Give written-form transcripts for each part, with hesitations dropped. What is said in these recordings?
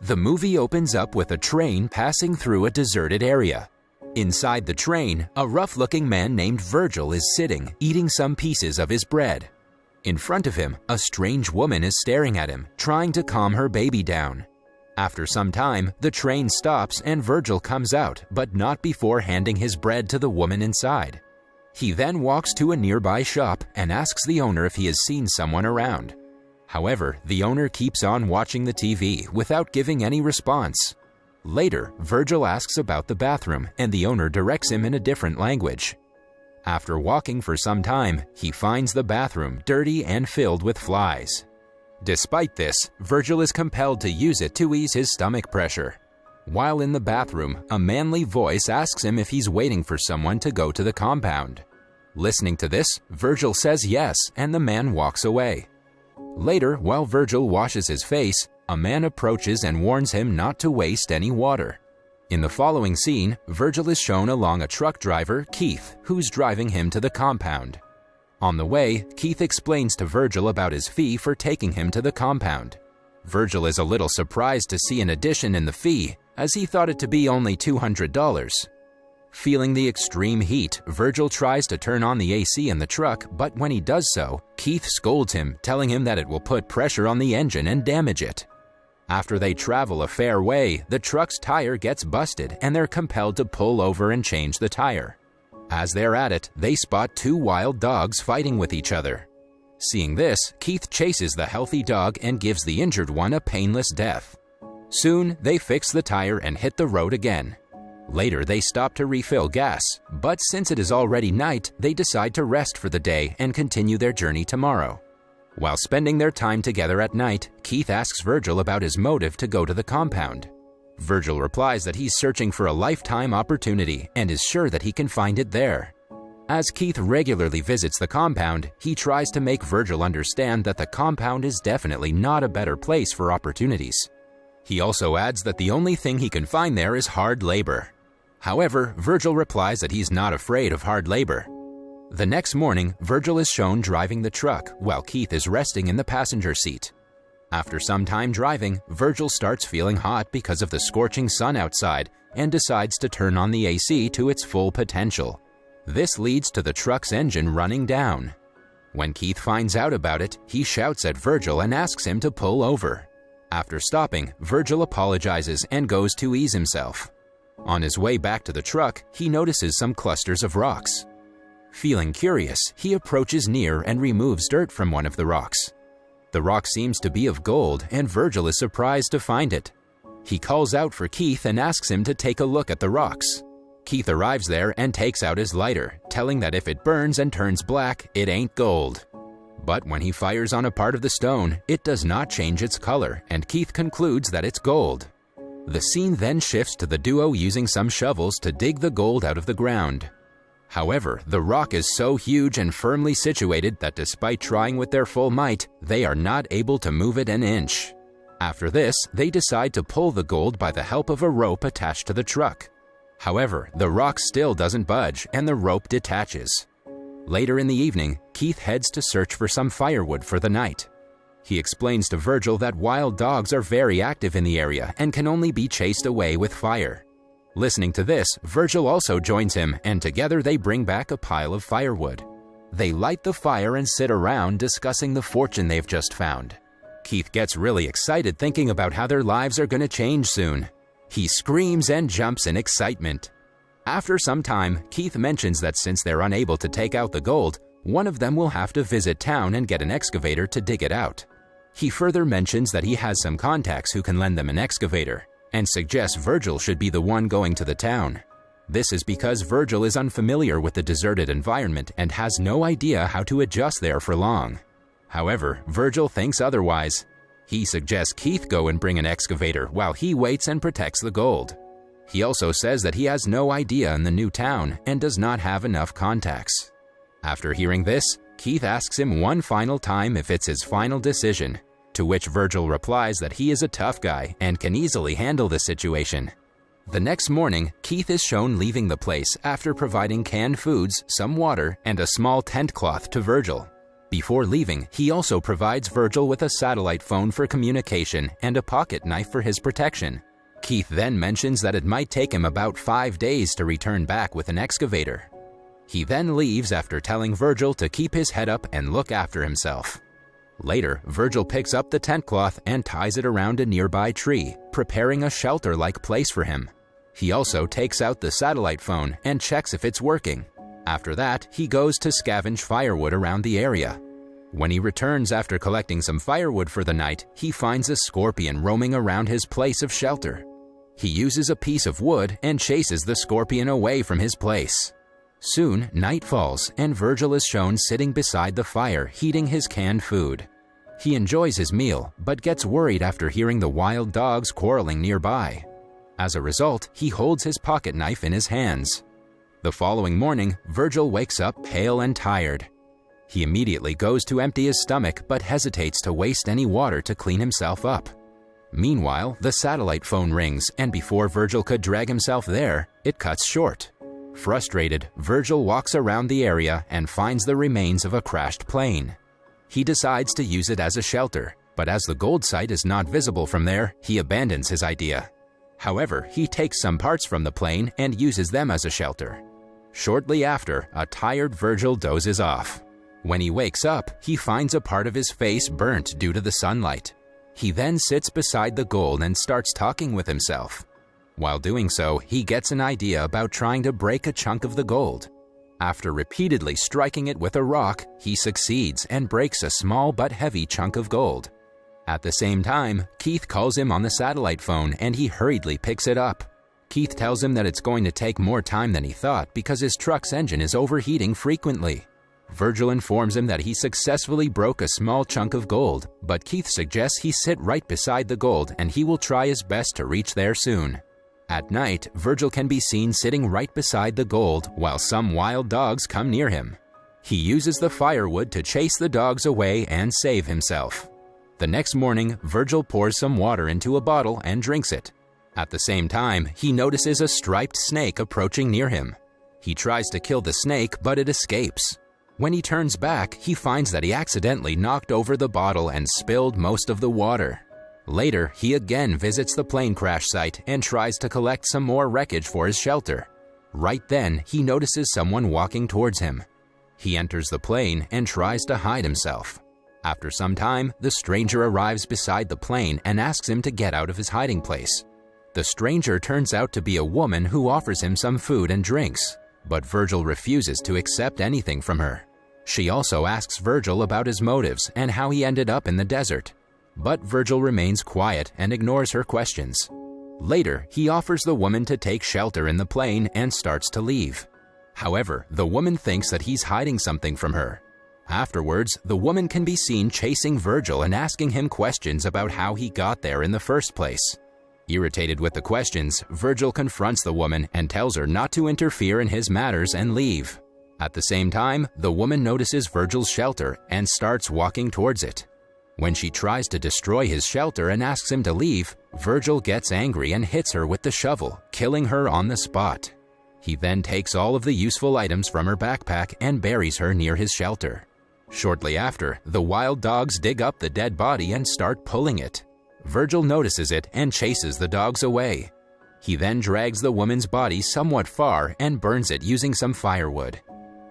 The movie opens up with a train passing through a deserted area. Inside the train, a rough-looking man named Virgil is sitting, eating some pieces of his bread. In front of him, a strange woman is staring at him, trying to calm her baby down. After some time, the train stops and Virgil comes out, but not before handing his bread to the woman inside. He then walks to a nearby shop and asks the owner if he has seen someone around. However, the owner keeps on watching the TV without giving any response. Later, Virgil asks about the bathroom and the owner directs him in a different language. After walking for some time, he finds the bathroom dirty and filled with flies. Despite this, Virgil is compelled to use it to ease his stomach pressure. While in the bathroom, a manly voice asks him if he's waiting for someone to go to the compound. Listening to this, Virgil says yes, and the man walks away. Later, while Virgil washes his face, a man approaches and warns him not to waste any water. In the following scene, Virgil is shown along a truck driver, Keith, who's driving him to the compound. On the way, Keith explains to Virgil about his fee for taking him to the compound. Virgil is a little surprised to see an addition in the fee, as he thought it to be only $200. Feeling the extreme heat, Virgil tries to turn on the AC in the truck, but when he does so, Keith scolds him, telling him that it will put pressure on the engine and damage it. After they travel a fair way, the truck's tire gets busted and they're compelled to pull over and change the tire. As they're at it, they spot two wild dogs fighting with each other. Seeing this, Keith chases the healthy dog and gives the injured one a painless death. Soon, they fix the tire and hit the road again. Later, they stop to refill gas, but since it is already night, they decide to rest for the day and continue their journey tomorrow. While spending their time together at night, Keith asks Virgil about his motive to go to the compound. Virgil replies that he's searching for a lifetime opportunity and is sure that he can find it there. As Keith regularly visits the compound, he tries to make Virgil understand that the compound is definitely not a better place for opportunities. He also adds that the only thing he can find there is hard labor. However, Virgil replies that he's not afraid of hard labor. The next morning, Virgil is shown driving the truck while Keith is resting in the passenger seat. After some time driving, Virgil starts feeling hot because of the scorching sun outside and decides to turn on the AC to its full potential. This leads to the truck's engine running down. When Keith finds out about it, he shouts at Virgil and asks him to pull over. After stopping, Virgil apologizes and goes to ease himself. On his way back to the truck, he notices some clusters of rocks. Feeling curious, he approaches near and removes dirt from one of the rocks. The rock seems to be of gold, and Virgil is surprised to find it. He calls out for Keith and asks him to take a look at the rocks. Keith arrives there and takes out his lighter, telling that if it burns and turns black, it ain't gold. But when he fires on a part of the stone, it does not change its color, and Keith concludes that it's gold. The scene then shifts to the duo using some shovels to dig the gold out of the ground. However, the rock is so huge and firmly situated that despite trying with their full might, they are not able to move it an inch. After this, they decide to pull the gold by the help of a rope attached to the truck. However, the rock still doesn't budge and the rope detaches. Later in the evening, Keith heads to search for some firewood for the night. He explains to Virgil that wild dogs are very active in the area and can only be chased away with fire. Listening to this, Virgil also joins him, and together they bring back a pile of firewood. They light the fire and sit around discussing the fortune they've just found. Keith gets really excited thinking about how their lives are going to change soon. He screams and jumps in excitement. After some time, Keith mentions that since they're unable to take out the gold, one of them will have to visit town and get an excavator to dig it out. He further mentions that he has some contacts who can lend them an excavator, and suggests Virgil should be the one going to the town. This is because Virgil is unfamiliar with the deserted environment and has no idea how to adjust there for long. However, Virgil thinks otherwise. He suggests Keith go and bring an excavator while he waits and protects the gold. He also says that he has no idea in the new town and does not have enough contacts. After hearing this, Keith asks him one final time if it's his final decision, to which Virgil replies that he is a tough guy and can easily handle the situation. The next morning, Keith is shown leaving the place after providing canned foods, some water, and a small tent cloth to Virgil. Before leaving, he also provides Virgil with a satellite phone for communication and a pocket knife for his protection. Keith then mentions that it might take him about 5 days to return back with an excavator. He then leaves after telling Virgil to keep his head up and look after himself. Later, Virgil picks up the tent cloth and ties it around a nearby tree, preparing a shelter-like place for him. He also takes out the satellite phone and checks if it's working. After that, he goes to scavenge firewood around the area. When he returns after collecting some firewood for the night, he finds a scorpion roaming around his place of shelter. He uses a piece of wood and chases the scorpion away from his place. Soon, night falls and Virgil is shown sitting beside the fire heating his canned food. He enjoys his meal, but gets worried after hearing the wild dogs quarreling nearby. As a result, he holds his pocket knife in his hands. The following morning, Virgil wakes up pale and tired. He immediately goes to empty his stomach but hesitates to waste any water to clean himself up. Meanwhile, the satellite phone rings, and before Virgil could drag himself there, it cuts short. Frustrated, Virgil walks around the area and finds the remains of a crashed plane. He decides to use it as a shelter, but as the gold site is not visible from there, he abandons his idea. However, he takes some parts from the plane and uses them as a shelter. Shortly after, a tired Virgil dozes off. When he wakes up, he finds a part of his face burnt due to the sunlight. He then sits beside the gold and starts talking with himself. While doing so, he gets an idea about trying to break a chunk of the gold. After repeatedly striking it with a rock, he succeeds and breaks a small but heavy chunk of gold. At the same time, Keith calls him on the satellite phone and he hurriedly picks it up. Keith tells him that it's going to take more time than he thought because his truck's engine is overheating frequently. Virgil informs him that he successfully broke a small chunk of gold, but Keith suggests he sit right beside the gold and he will try his best to reach there soon. At night, Virgil can be seen sitting right beside the gold while some wild dogs come near him. He uses the firewood to chase the dogs away and save himself. The next morning, Virgil pours some water into a bottle and drinks it. At the same time, he notices a striped snake approaching near him. He tries to kill the snake, but it escapes. When he turns back, he finds that he accidentally knocked over the bottle and spilled most of the water. Later, he again visits the plane crash site and tries to collect some more wreckage for his shelter. Right then, he notices someone walking towards him. He enters the plane and tries to hide himself. After some time, the stranger arrives beside the plane and asks him to get out of his hiding place. The stranger turns out to be a woman who offers him some food and drinks, but Virgil refuses to accept anything from her. She also asks Virgil about his motives and how he ended up in the desert, but Virgil remains quiet and ignores her questions. Later, he offers the woman to take shelter in the plane and starts to leave. However, the woman thinks that he's hiding something from her. Afterwards, the woman can be seen chasing Virgil and asking him questions about how he got there in the first place. Irritated with the questions, Virgil confronts the woman and tells her not to interfere in his matters and leave. At the same time, the woman notices Virgil's shelter and starts walking towards it. When she tries to destroy his shelter and asks him to leave, Virgil gets angry and hits her with the shovel, killing her on the spot. He then takes all of the useful items from her backpack and buries her near his shelter. Shortly after, the wild dogs dig up the dead body and start pulling it. Virgil notices it and chases the dogs away. He then drags the woman's body somewhat far and burns it using some firewood.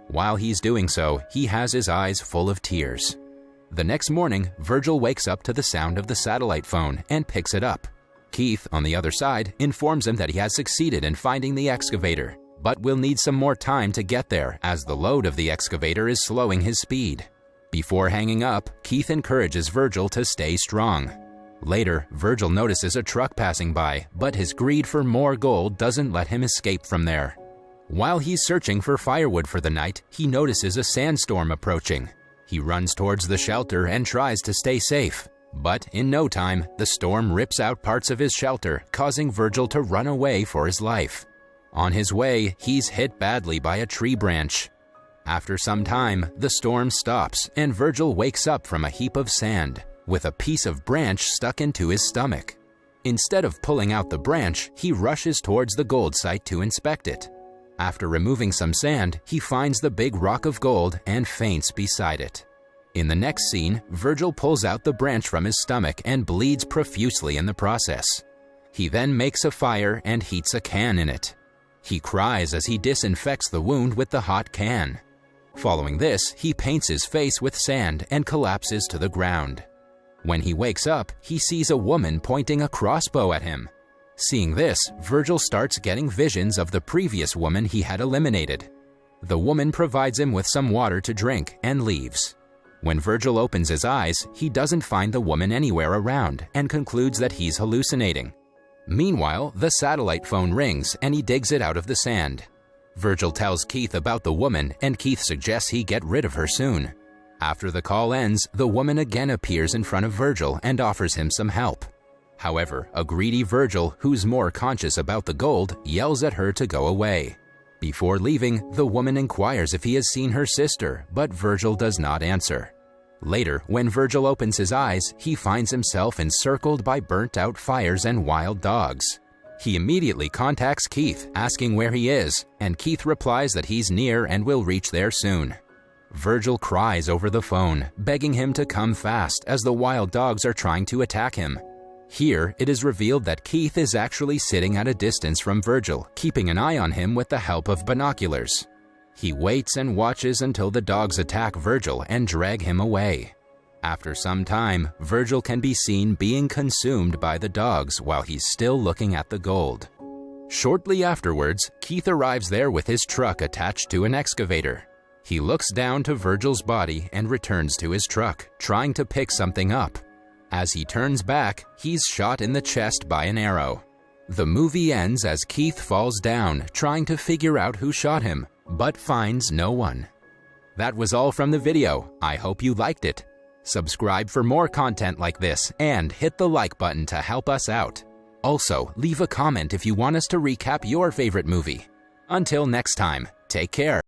While he's doing so, he has his eyes full of tears. The next morning, Virgil wakes up to the sound of the satellite phone and picks it up. Keith, on the other side, informs him that he has succeeded in finding the excavator, but will need some more time to get there as the load of the excavator is slowing his speed. Before hanging up, Keith encourages Virgil to stay strong. Later, Virgil notices a truck passing by, but his greed for more gold doesn't let him escape from there. While he's searching for firewood for the night, he notices a sandstorm approaching. He runs towards the shelter and tries to stay safe. But in no time, the storm rips out parts of his shelter, causing Virgil to run away for his life. On his way, he's hit badly by a tree branch. After some time, the storm stops and Virgil wakes up from a heap of sand, with a piece of branch stuck into his stomach. Instead of pulling out the branch, he rushes towards the gold site to inspect it. After removing some sand, he finds the big rock of gold and faints beside it. In the next scene, Virgil pulls out the branch from his stomach and bleeds profusely in the process. He then makes a fire and heats a can in it. He cries as he disinfects the wound with the hot can. Following this, he paints his face with sand and collapses to the ground. When he wakes up, he sees a woman pointing a crossbow at him. Seeing this, Virgil starts getting visions of the previous woman he had eliminated. The woman provides him with some water to drink and leaves. When Virgil opens his eyes, he doesn't find the woman anywhere around and concludes that he's hallucinating. Meanwhile, the satellite phone rings and he digs it out of the sand. Virgil tells Keith about the woman and Keith suggests he get rid of her soon. After the call ends, the woman again appears in front of Virgil and offers him some help. However, a greedy Virgil, who's more conscious about the gold, yells at her to go away. Before leaving, the woman inquires if he has seen her sister, but Virgil does not answer. Later, when Virgil opens his eyes, he finds himself encircled by burnt-out fires and wild dogs. He immediately contacts Keith, asking where he is, and Keith replies that he's near and will reach there soon. Virgil cries over the phone, begging him to come fast as the wild dogs are trying to attack him. Here, it is revealed that Keith is actually sitting at a distance from Virgil, keeping an eye on him with the help of binoculars. He waits and watches until the dogs attack Virgil and drag him away. After some time, Virgil can be seen being consumed by the dogs while he's still looking at the gold. Shortly afterwards, Keith arrives there with his truck attached to an excavator. He looks down to Virgil's body and returns to his truck, trying to pick something up. As he turns back, he's shot in the chest by an arrow. The movie ends as Keith falls down, trying to figure out who shot him, but finds no one. That was all from the video. I hope you liked it. Subscribe for more content like this and hit the like button to help us out. Also, leave a comment if you want us to recap your favorite movie. Until next time, take care.